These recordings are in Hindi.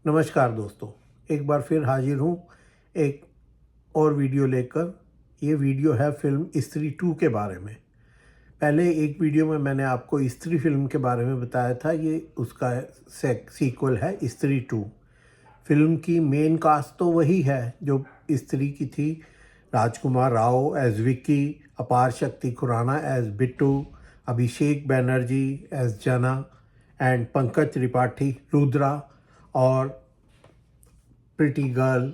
नमस्कार दोस्तों, एक बार फिर हाजिर हूँ एक और वीडियो लेकर। ये वीडियो है फ़िल्म स्त्री 2 के बारे में। पहले एक वीडियो में मैंने आपको स्त्री फ़िल्म के बारे में बताया था, ये उसका सीक्वल है स्त्री 2। फ़िल्म की मेन कास्ट तो वही है जो स्त्री की थी। राजकुमार राव एज़ विक्की, अपार शक्ति खुराना एज़ बिट्टू, अभिषेक बनर्जी एज़ जना एंड पंकज त्रिपाठी रुद्रा और प्रिटी गर्ल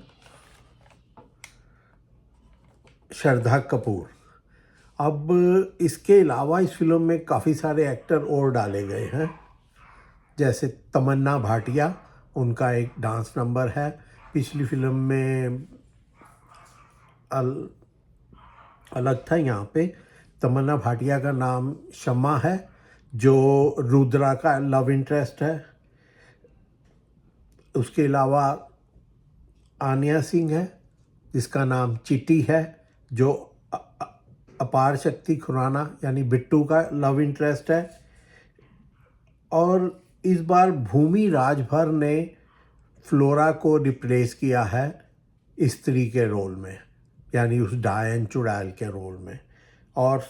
श्रद्धा कपूर। अब इसके अलावा इस फिल्म में काफ़ी सारे एक्टर और डाले गए हैं, जैसे तमन्ना भाटिया, उनका एक डांस नंबर है। पिछली फिल्म में अलग था, यहाँ पे तमन्ना भाटिया का नाम शम्मा है, जो रुद्रा का लव इंटरेस्ट है। उसके अलावा आन्या सिंह है, जिसका नाम चिट्टी है, जो अपार शक्ति खुराना यानी बिट्टू का लव इंटरेस्ट है। और इस बार भूमि राजभर ने फ्लोरा को रिप्लेस किया है स्त्री के रोल में, यानी उस डायन चुड़ैल के रोल में। और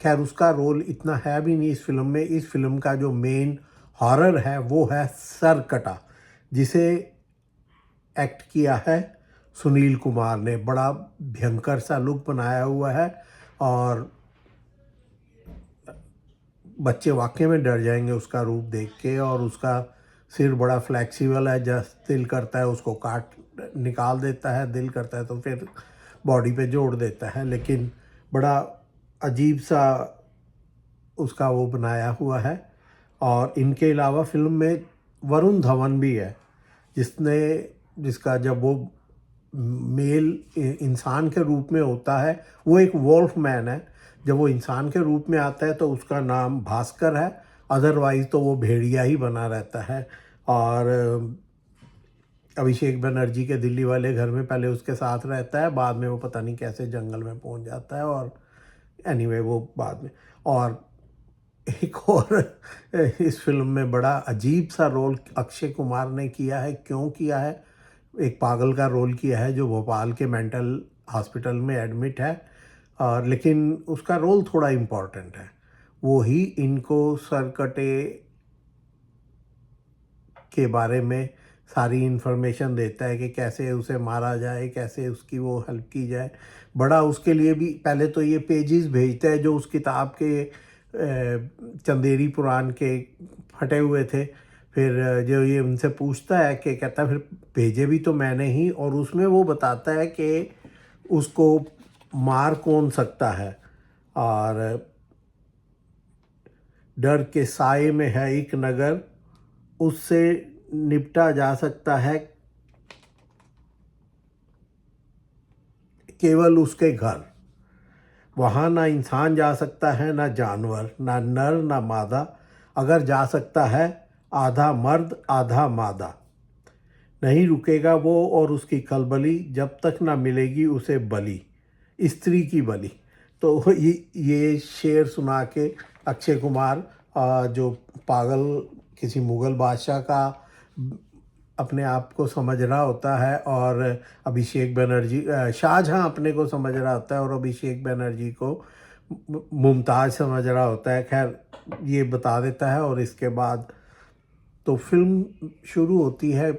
खैर उसका रोल इतना है भी नहीं इस फिल्म में। इस फिल्म का जो मेन हॉरर है वो है सरकटा, जिसे एक्ट किया है सुनील कुमार ने। बड़ा भयंकर सा लुक बनाया हुआ है और बच्चे वाकई में डर जाएंगे उसका रूप देख के। और उसका सिर बड़ा फ्लेक्सिबल है, जस्ट दिल करता है उसको काट निकाल देता है, दिल करता है तो फिर बॉडी पे जोड़ देता है। लेकिन बड़ा अजीब सा उसका वो बनाया हुआ है। और इनके अलावा फिल्म में वरुण धवन भी है, जिसका जब वो मेल इंसान के रूप में होता है, वो एक वॉल्फ मैन है। जब वो इंसान के रूप में आता है तो उसका नाम भास्कर है, अदरवाइज़ तो वो भेड़िया ही बना रहता है। और अभिषेक बनर्जी के दिल्ली वाले घर में पहले उसके साथ रहता है, बाद में वो पता नहीं कैसे जंगल में पहुंच जाता है। और एनीवे वो बाद में। और एक और इस फिल्म में बड़ा अजीब सा रोल अक्षय कुमार ने किया है। क्यों किया है? एक पागल का रोल किया है जो भोपाल के मेंटल हॉस्पिटल में एडमिट है। और लेकिन उसका रोल थोड़ा इम्पोर्टेंट है। वो ही इनको सरकटे के बारे में सारी इन्फॉर्मेशन देता है कि कैसे उसे मारा जाए, कैसे उसकी वो हेल्प की जाए। बड़ा उसके लिए भी पहले तो ये पेजेस भेजता है जो उस किताब के चंदेरी पुराण के फटे हुए थे। फिर जो ये उनसे पूछता है कि कहता है फिर भेजे भी तो मैंने ही। और उसमें वो बताता है कि उसको मार कौन सकता है, और डर के साए में है एक नगर, उससे निपटा जा सकता है केवल उसके घर। वहाँ ना इंसान जा सकता है, ना जानवर, ना नर ना मादा। अगर जा सकता है आधा मर्द आधा मादा। नहीं रुकेगा वो और उसकी खलबली, जब तक ना मिलेगी उसे बलि, स्त्री की बलि। तो ये शेर सुना के अक्षय कुमार, जो पागल किसी मुग़ल बादशाह का अपने आप को समझ रहा होता है, और अभिषेक बनर्जी शाहजहाँ अपने को समझ रहा होता है और अभिषेक बनर्जी को मुमताज़ समझ रहा होता है। खैर ये बता देता है। और इसके बाद तो फिल्म शुरू होती है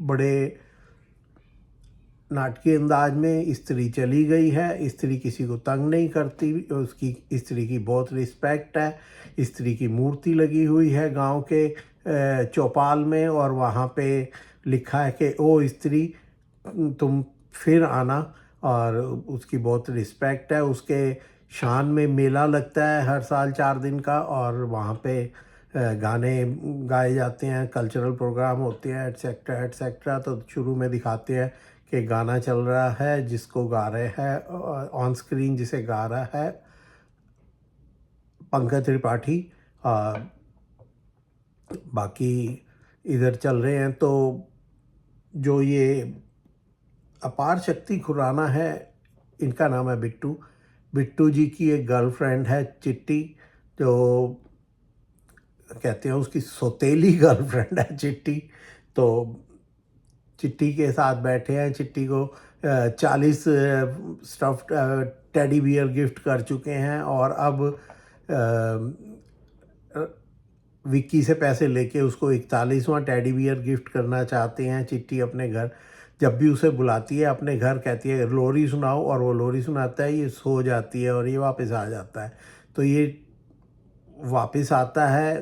बड़े नाटकीय अंदाज में। स्त्री चली गई है, स्त्री किसी को तंग नहीं करती, उसकी स्त्री की बहुत रिस्पेक्ट है। स्त्री की मूर्ति लगी हुई है गांव के चौपाल में, और वहाँ पे लिखा है कि ओ स्त्री तुम फिर आना। और उसकी बहुत रिस्पेक्ट है। उसके शान में मेला लगता है हर साल 4 दिन का, और वहाँ पे गाने गाए जाते हैं, कल्चरल प्रोग्राम होते हैं, एट्सेट्रा एट्सेट्रा। तो शुरू में दिखाते हैं कि गाना चल रहा है, जिसको गा रहे हैं ऑन स्क्रीन, जिसे गा रहा है पंकज त्रिपाठी। बाकी इधर चल रहे हैं। तो जो ये अपार शक्ति खुराना है, इनका नाम है बिट्टू। बिट्टू जी की एक गर्लफ्रेंड है चिट्टी, जो कहते हैं उसकी सौतेली गर्लफ्रेंड है चिट्टी, तो चिट्टी के साथ बैठे हैं। चिट्टी को 40 स्टफ्ड टेडी बियर गिफ्ट कर चुके हैं और अब विक्की से पैसे लेके उसको 41वां टेडी बियर गिफ्ट करना चाहते हैं। चिट्टी अपने घर जब भी उसे बुलाती है अपने घर, कहती है लोरी सुनाओ, और वो लोरी सुनाता है, ये सो जाती है और ये वापस आ जाता है। तो ये वापस आता है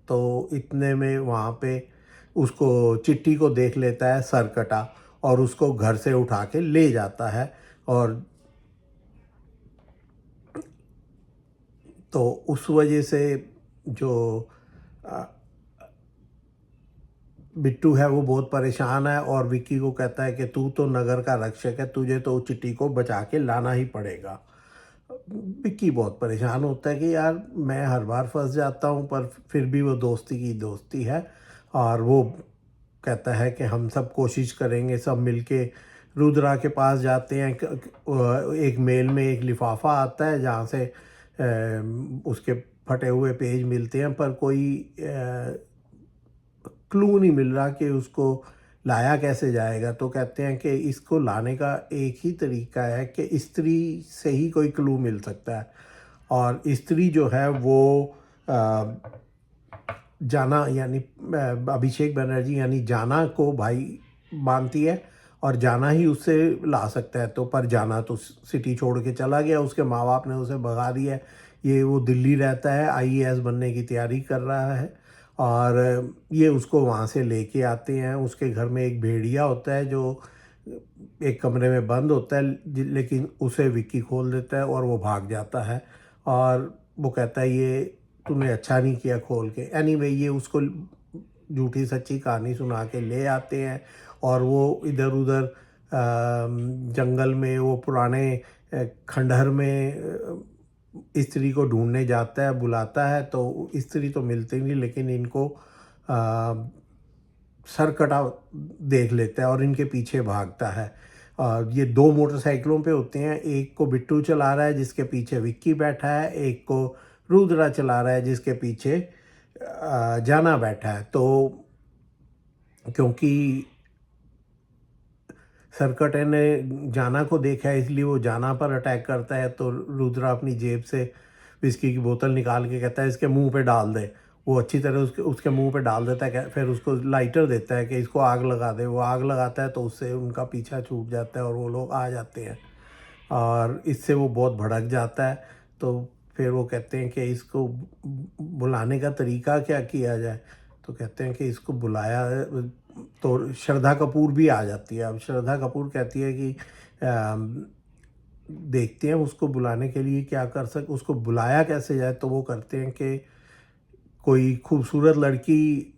तो इतने में वहाँ पे उसको चिट्टी को देख लेता है सरकटा और उसको घर से उठा के ले जाता है। और तो उस वजह से जो बिट्टू है वो बहुत परेशान है और विक्की को कहता है कि तू तो नगर का रक्षक है, तुझे तो चिट्टी को बचा के लाना ही पड़ेगा। विक्की बहुत परेशान होता है कि यार मैं हर बार फंस जाता हूँ, पर फिर भी वो दोस्ती की दोस्ती है। और वो कहता है कि हम सब कोशिश करेंगे, सब मिलके रुद्रा के पास जाते हैं। एक मेल में एक लिफाफा आता है जहाँ से उसके फटे हुए पेज मिलते हैं, पर कोई क्लू नहीं मिल रहा कि उसको लाया कैसे जाएगा। तो कहते हैं कि इसको लाने का एक ही तरीका है कि स्त्री से ही कोई क्लू मिल सकता है। और स्त्री जो है वो जाना यानी अभिषेक बनर्जी यानी जाना को भाई मानती है और जाना ही उससे ला सकता है। तो पर जाना तो सिटी छोड़ के चला गया, उसके माँ बाप ने उसे भगा दिया है। ये वो दिल्ली रहता है, आईएएस बनने की तैयारी कर रहा है और ये उसको वहाँ से लेके आते हैं। उसके घर में एक भेड़िया होता है जो एक कमरे में बंद होता है, लेकिन उसे विक्की खोल देता है और वो भाग जाता है। और वो कहता है ये तूने अच्छा नहीं किया खोल के। एनीवे ये उसको झूठी सच्ची कहानी सुना के ले आते हैं और वो इधर उधर जंगल में वो पुराने खंडहर में स्त्री को ढूंढने जाता है, बुलाता है तो स्त्री तो मिलती नहीं, लेकिन इनको सरकटा देख लेता है और इनके पीछे भागता है। ये 2 मोटरसाइकिलों पे होते हैं, एक को बिट्टू चला रहा है जिसके पीछे विक्की बैठा है, एक को रुद्रा चला रहा है जिसके पीछे जाना बैठा है। तो क्योंकि सरकटे ने जाना को देखा है इसलिए वो जाना पर अटैक करता है। तो रुद्रा अपनी जेब से विस्की की बोतल निकाल के कहता है इसके मुंह पे डाल दे। वो अच्छी तरह उसके मुंह पे डाल देता है, फिर उसको लाइटर देता है कि इसको आग लगा दे। वो आग लगाता है तो उससे उनका पीछा छूट जाता है और वो लोग आ जाते हैं और इससे वो बहुत भड़क जाता है। तो फिर वो कहते हैं कि इसको बुलाने का तरीका क्या किया जाए। तो कहते हैं कि इसको बुलाया तो श्रद्धा कपूर भी आ जाती है। अब श्रद्धा कपूर कहती है कि देखते हैं उसको बुलाने के लिए क्या कर सक, उसको बुलाया कैसे जाए। तो वो करते हैं कि कोई खूबसूरत लड़की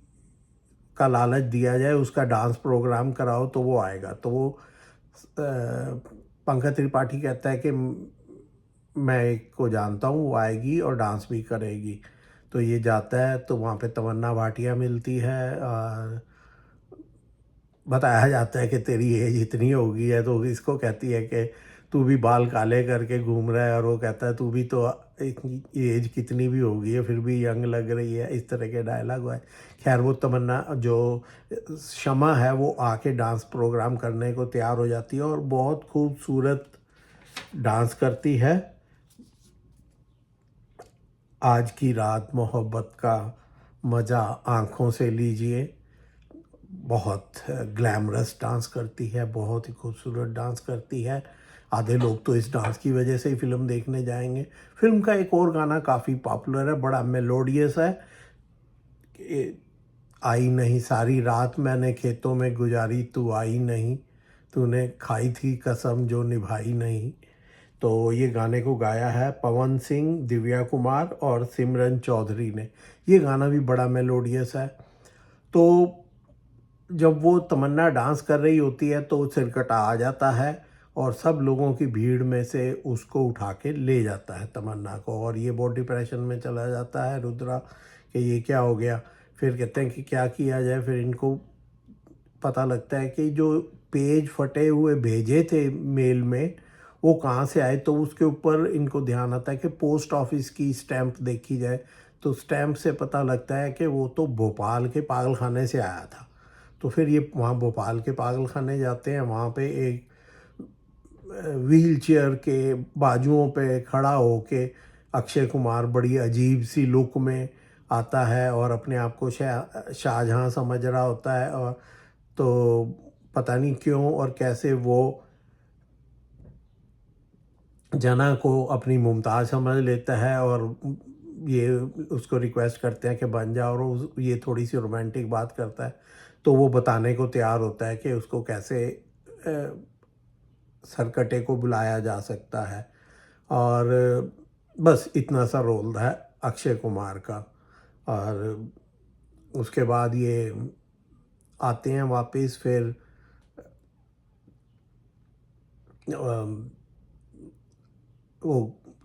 का लालच दिया जाए, उसका डांस प्रोग्राम कराओ तो वो आएगा। तो वो पंकज त्रिपाठी कहता है कि मैं एक को जानता हूँ, वो आएगी और डांस भी करेगी। तो ये जाता है तो वहाँ पे तमन्ना भाटिया मिलती है और बताया जाता है कि तेरी एज इतनी हो गई है। तो इसको कहती है कि तू भी बाल काले करके घूम रहा है, और वो कहता है तू भी तो एज कितनी भी हो गई है फिर भी यंग लग रही है। इस तरह के डायलॉग है। खैर वो तमन्ना जो शमा है वो आके डांस प्रोग्राम करने को तैयार हो जाती है और बहुत खूबसूरत डांस करती है। आज की रात मोहब्बत का मज़ा आँखों से लीजिए। बहुत ग्लैमरस डांस करती है, बहुत ही खूबसूरत डांस करती है। आधे लोग तो इस डांस की वजह से ही फिल्म देखने जाएंगे। फिल्म का एक और गाना काफ़ी पॉपुलर है, बड़ा मेलोडियस है। आई नहीं सारी रात मैंने खेतों में गुजारी, तू आई नहीं, तूने खाई थी कसम जो निभाई नहीं। तो ये गाने को गाया है पवन सिंह, दिव्या कुमार और सिमरन चौधरी ने। ये गाना भी बड़ा मेलोडियस है। तो जब वो तमन्ना डांस कर रही होती है तो सिरकटा आ जाता है और सब लोगों की भीड़ में से उसको उठा के ले जाता है तमन्ना को, और ये बहुत डिप्रेशन में चला जाता है रुद्रा कि ये क्या हो गया। फिर कहते हैं कि क्या किया जाए। फिर इनको पता लगता है कि जो पेज फटे हुए भेजे थे मेल में वो कहाँ से आए। तो उसके ऊपर इनको ध्यान आता है कि पोस्ट ऑफिस की स्टैंप देखी जाए तो स्टैंप से पता लगता है कि वो तो भोपाल के पागल खाने से आया था। तो फिर ये वहाँ भोपाल के पागल खाने जाते हैं। वहाँ पे एक व्हील चेयर के बाजुओं पे खड़ा होके अक्षय कुमार बड़ी अजीब सी लुक में आता है और अपने आप को शाहजहां समझ रहा होता है। और तो पता नहीं क्यों और कैसे वो जना को अपनी मुमताज़ समझ लेता है और ये उसको रिक्वेस्ट करते हैं कि बन जाओ, और ये थोड़ी सी रोमांटिक बात करता है तो वो बताने को तैयार होता है कि उसको कैसे सरकटे को बुलाया जा सकता है। और बस इतना सा रोल है अक्षय कुमार का। और उसके बाद ये आते हैं वापस, फिर वो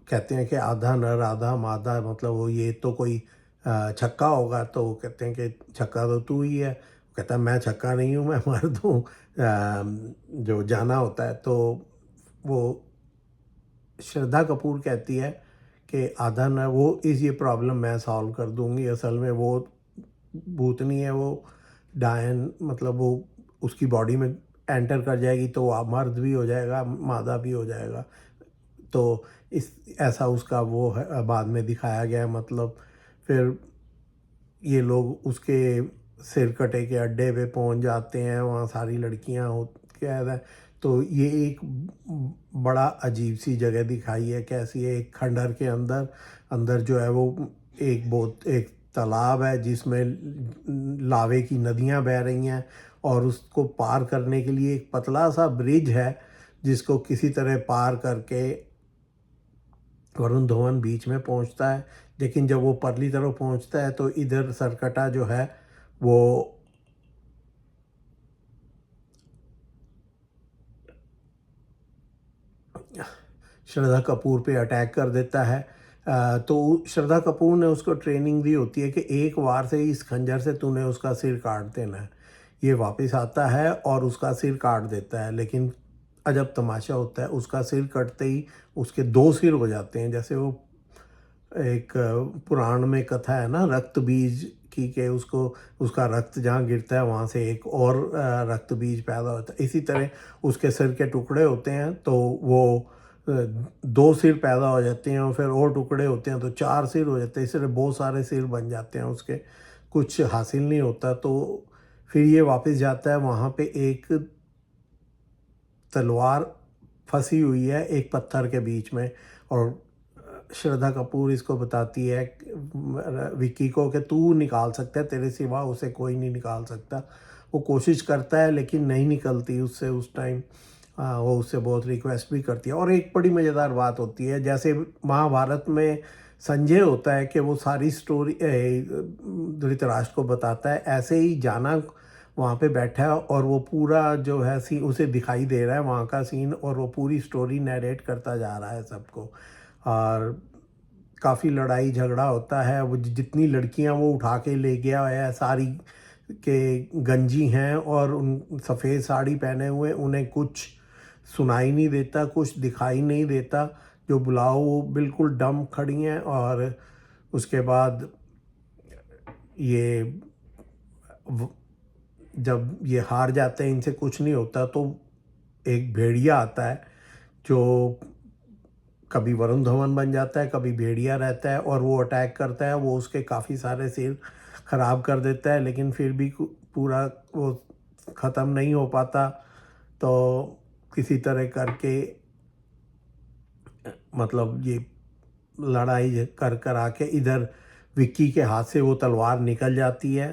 कहते हैं कि आधा नर आधा मादा, मतलब वो ये तो कोई छक्का होगा, तो वो कहते हैं कि छक्का तो तू ही है। कहता है मैं छक्का नहीं हूँ, मैं मर्द हूँ। जो जाना होता है तो वो श्रद्धा कपूर कहती है कि आधा न वो ये प्रॉब्लम मैं सॉल्व कर दूंगी। असल में वो भूतनी है, वो डायन, मतलब वो उसकी बॉडी में एंटर कर जाएगी तो वो मर्द भी हो जाएगा, मादा भी हो जाएगा। तो इस ऐसा उसका वो है, बाद में दिखाया गया है। मतलब फिर ये लोग उसके सिर कटे के अड्डे पे पहुंच जाते हैं, वहाँ सारी लड़कियां हो क्या है। तो ये एक बड़ा अजीब सी जगह दिखाई है, कैसी है, एक खंडहर के अंदर अंदर जो है वो एक तालाब है जिसमें लावे की नदियां बह रही हैं, और उसको पार करने के लिए एक पतला सा ब्रिज है जिसको किसी तरह पार करके वरुण धवन बीच में पहुंचता है। लेकिन जब वो परली तरफ पहुंचता है तो इधर सरकटा जो है वो श्रद्धा कपूर पे अटैक कर देता है। तो श्रद्धा कपूर ने उसको ट्रेनिंग दी होती है कि एक वार से इस खंजर से तूने उसका सिर काट देना है। ये वापस आता है और उसका सिर काट देता है, लेकिन अजब तमाशा होता है, उसका सिर कटते ही उसके दो सिर हो जाते हैं। जैसे वो एक पुराण में कथा है ना रक्त बीज की, के उसको उसका रक्त जहाँ गिरता है वहाँ से एक और रक्त बीज पैदा होता है। इसी तरह उसके सिर के टुकड़े होते हैं तो वो दो सिर पैदा हो जाते हैं, और फिर और टुकड़े होते हैं तो चार सिर हो जाते हैं। इसलिए बहुत सारे सिर बन जाते हैं उसके, कुछ हासिल नहीं होता। तो फिर ये वापस जाता है, वहाँ पे एक तलवार फंसी हुई है एक पत्थर के बीच में, और श्रद्धा कपूर इसको बताती है विक्की को कि तू निकाल सकता है, तेरे सिवा उसे कोई नहीं निकाल सकता। वो कोशिश करता है लेकिन नहीं निकलती उससे उस टाइम। वो उससे बहुत रिक्वेस्ट भी करती है। और एक बड़ी मज़ेदार बात होती है, जैसे महाभारत में संजय होता है कि वो सारी स्टोरी धृतराष्ट्र को बताता है, ऐसे ही जाना वहाँ पे बैठा है और वो पूरा जो है सीन उसे दिखाई दे रहा है वहाँ का सीन, और वो पूरी स्टोरी नरेट करता जा रहा है सबको। और काफ़ी लड़ाई झगड़ा होता है। वो जितनी लड़कियां वो उठा के ले गया है सारी के गंजी हैं और उन सफ़ेद साड़ी पहने हुए, उन्हें कुछ सुनाई नहीं देता, कुछ दिखाई नहीं देता। जो बुलाओ वो बिल्कुल डम खड़ी हैं। और उसके बाद ये जब ये हार जाते हैं, इनसे कुछ नहीं होता, तो एक भेड़िया आता है जो कभी वरुण धवन बन जाता है, कभी भेड़िया रहता है, और वो अटैक करता है। वो उसके काफ़ी सारे सिर ख़राब कर देता है, लेकिन फिर भी पूरा वो ख़त्म नहीं हो पाता। तो किसी तरह करके मतलब ये लड़ाई कर कर आके इधर विक्की के हाथ से वो तलवार निकल जाती है।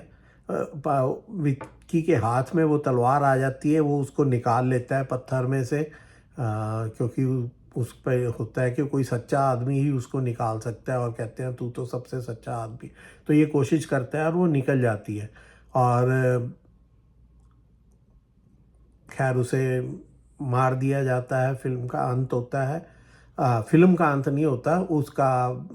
विक्की के हाथ में वो तलवार आ जाती है, वो उसको निकाल लेता है पत्थर में से, क्योंकि उस पर होता है कि कोई सच्चा आदमी ही उसको निकाल सकता है, और कहते हैं तू तो सबसे सच्चा आदमी। तो ये कोशिश करता है और वो निकल जाती है। और खैर उसे मार दिया जाता है, फिल्म का अंत होता है। फिल्म का अंत नहीं होता, उसका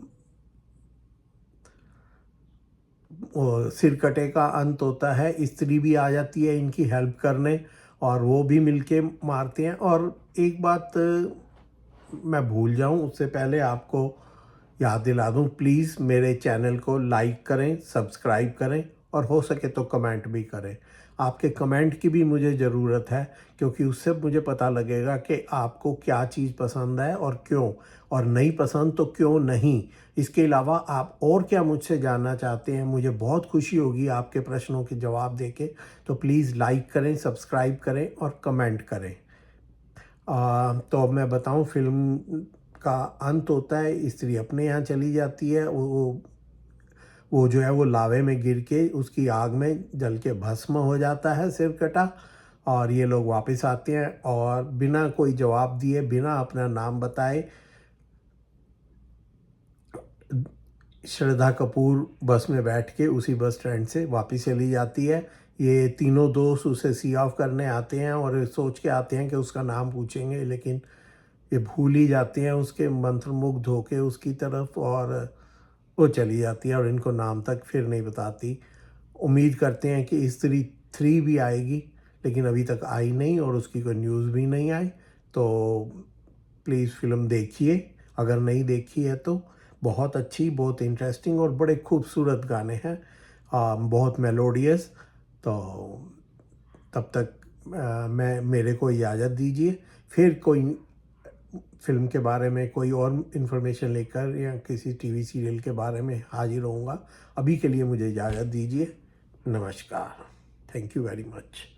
सिरकटे का अंत होता है। स्त्री भी आ जाती है इनकी हेल्प करने, और वो भी मिलके मारते हैं। और एक बात मैं भूल जाऊं उससे पहले आपको याद दिला दूं, प्लीज़ मेरे चैनल को लाइक करें, सब्सक्राइब करें और हो सके तो कमेंट भी करें। आपके कमेंट की भी मुझे ज़रूरत है, क्योंकि उससे मुझे पता लगेगा कि आपको क्या चीज़ पसंद है और क्यों, और नहीं पसंद तो क्यों नहीं। इसके अलावा आप और क्या मुझसे जानना चाहते हैं, मुझे बहुत खुशी होगी आपके प्रश्नों के जवाब देके। तो प्लीज़ लाइक करें, सब्सक्राइब करें और कमेंट करें। तो अब मैं बताऊं, फिल्म का अंत होता है, स्त्री अपने यहाँ चली जाती है, वो जो है वो लावे में गिर के उसकी आग में जल के भस्म हो जाता है, सिर कटा। और ये लोग वापस आते हैं और बिना कोई जवाब दिए, बिना अपना नाम बताए, श्रद्धा कपूर बस में बैठ के उसी बस स्टैंड से वापस चली जाती है। ये तीनों दोस्त उसे सी ऑफ करने आते हैं और सोच के आते हैं कि उसका नाम पूछेंगे, लेकिन ये भूल ही जाते हैं उसके मंत्रमुग्ध होके उसकी तरफ, और वो चली जाती है और इनको नाम तक फिर नहीं बताती। उम्मीद करते हैं कि स्त्री 3 भी आएगी, लेकिन अभी तक आई नहीं और उसकी कोई न्यूज़ भी नहीं आई। तो प्लीज़ फ़िल्म देखिए, अगर नहीं देखी है तो। बहुत अच्छी, बहुत इंटरेस्टिंग और बड़े खूबसूरत गाने हैं, बहुत मेलोडियस। तो तब तक मेरे को इजाज़त दीजिए। फिर कोई फ़िल्म के बारे में कोई और इन्फॉर्मेशन लेकर या किसी टीवी सीरियल के बारे में हाजिर होऊंगा। अभी के लिए मुझे इजाज़त दीजिए। नमस्कार। Thank you very much.